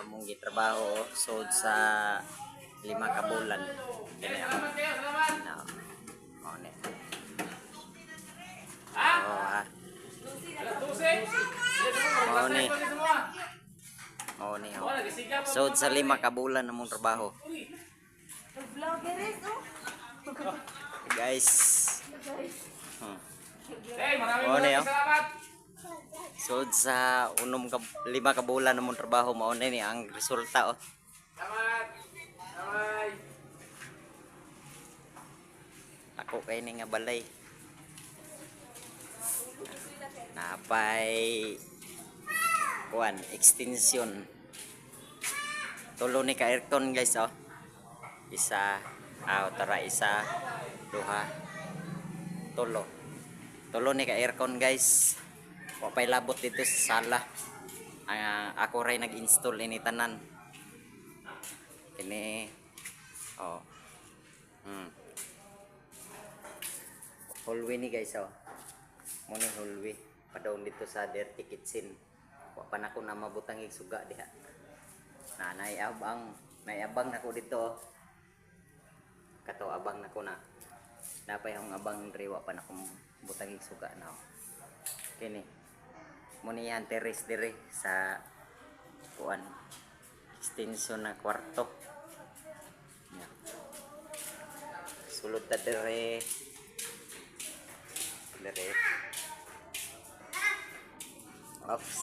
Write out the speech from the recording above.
among gitrabaho sud sa 5 ka bulan. Kini ako. Na. Mao ni. Mao ni. Mao ni. Sud sa 5 ka bulan among trabaho. Guys. Mao ni. Sud sa 5 ka bulan namong trabaho mao ni ang resulta oh. Ako kay ni nga balay. Napay kuan extension. Tulo ni ka aircon guys oh. Isa, tara isa, duha, tulo. Tulo ni ka aircon guys. Wa pay labot dito sa sala. Ako ray nag-install ini tanan. Ini oh. Hallway ni guys oh. Mo ni hallway padawon dito sa dirty kitchen. Wa pa nako na mabutang ig suga diha. Naiabang nako dito. Kato abang nako na. Napay ang abang diri wa pa nako butang ig suga na. Kini. Mo ni yan terrace diri sa kuan extension na kwarto. Yeah. Sulod ta diri. Off.